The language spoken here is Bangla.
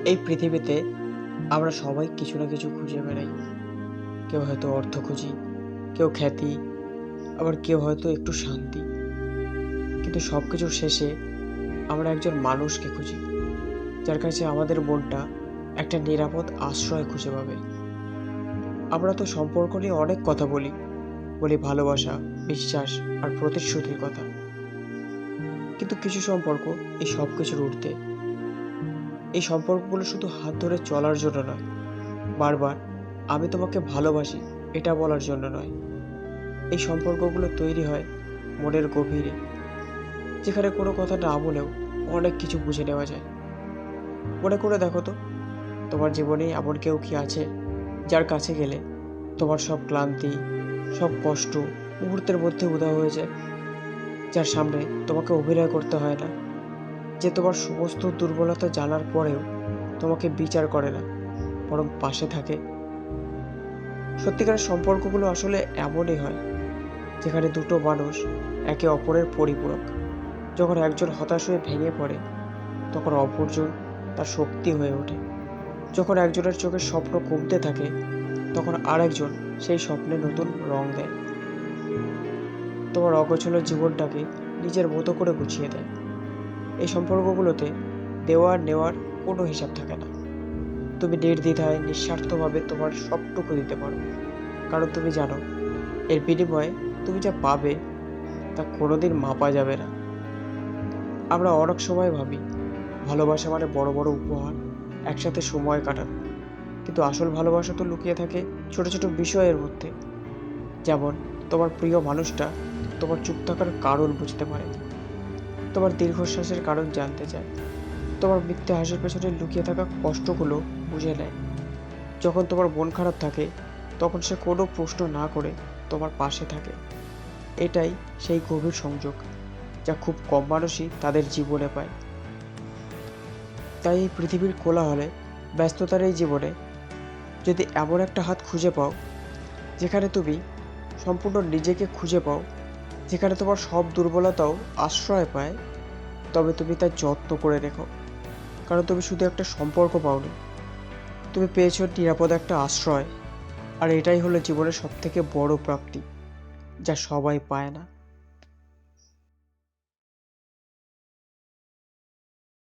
এই পৃথিবীতে আমরা সবাই কিছু না কিছু খুঁজে বেড়াই। কেউ হয়তো অর্থ খুঁজি, কেউ খ্যাতি, আবার কেউ হয়তো একটু শান্তি। কিন্তু সব কিছুর শেষে আমরা একজন মানুষকে খুঁজি, যার কাছে আমাদের মনটা একটা নিরাপদ আশ্রয় খুঁজে পাবে। আমরা তো সম্পর্ক নিয়ে অনেক কথা বলি, বলি ভালোবাসা, বিশ্বাস আর প্রতিশ্রুতির কথা। কিন্তু কিছু সম্পর্ক এই সব কিছুর ঊর্ধ্বে। এই সম্পর্কগুলো শুধু হাত ধরে চলার জন্য নয়, বারবার আমি তোমাকে ভালোবাসি এটা বলার জন্য নয়। এই সম্পর্কগুলো তৈরি হয় মনের গভীরে, যেখানে কোনো কথা না বলেও অনেক কিছু বুঝে নেওয়া যায়। মনে করে দেখো তো, তোমার জীবনে এমন কেউ কি আছে যার কাছে গেলে তোমার সব ক্লান্তি, সব কষ্ট মুহূর্তের মধ্যে উধাও হয়ে যায়? যার সামনে তোমাকে অভিনয় করতে হয় না, যে তোমার সমস্ত দুর্বলতা জানার পরেও তোমাকে বিচার করে না, বরং পাশে থাকে। সত্যিকারের সম্পর্কগুলো আসলে এমনই হয়, যেখানে দুটো মানুষ একে অপরের পরিপূরক। যখন একজন হতাশ হয়ে ভেঙে পড়ে, তখন অপরজন তার শক্তি হয়ে ওঠে। যখন একজনের চোখে স্বপ্ন কমতে থাকে, তখন আরেকজন সেই স্বপ্নে নতুন রং দেয়। তোমার অগোছালো জীবনটাকে নিজের মতো করে গুছিয়ে দেয়। এই সম্পর্কগুলোতে দেওয়া আর নেওয়ার কোনো হিসাব থাকে না। তুমি নির্দ্বিধায় নিঃস্বার্থভাবে তোমার সবটুকু দিতে পারো, কারণ তুমি জানো এর বিনিময়ে তুমি যা পাবে তা কোনোদিন মাপা যাবে না। আমরা অনেক সময় ভাবি ভালোবাসা মানে বড় বড় উপহার, একসাথে সময় কাটানো। কিন্তু আসল ভালোবাসা তো লুকিয়ে থাকে ছোট ছোট বিষয়ের মধ্যে। যেমন তোমার প্রিয় মানুষটা তোমার চুপ থাকার কারণ বুঝতে পারে, তোমার দীর্ঘশ্বাসের কারণ জানতে চায়, তোমার মিথ্যে হাসির পেছনে লুকিয়ে থাকা কষ্টগুলো বুঝে নেয়। যখন তোমার মন খারাপ থাকে, তখন সে কোনো প্রশ্ন না করে তোমার পাশে থাকে। এটাই সেই গভীর সংযোগ যা খুব কম মানুষই তাদের জীবনে পায়। তাই এই পৃথিবীর কোলাহলে, ব্যস্ততার এই জীবনে যদি এমন একটা হাত খুঁজে পাও, যেখানে তুমি সম্পূর্ণ নিজেকে খুঁজে পাও, যেখানে তোমার সব দুর্বলতাও আশ্রয় পায়, তবে তুমি তার যত্ন করে রেখো। কারণ তুমি শুধু একটা সম্পর্ক পাওনি, তুমি পেয়েছো নিরাপদ একটা আশ্রয়। আর এটাই হলো জীবনের সবথেকে বড় প্রাপ্তি, যা সবাই পায় না।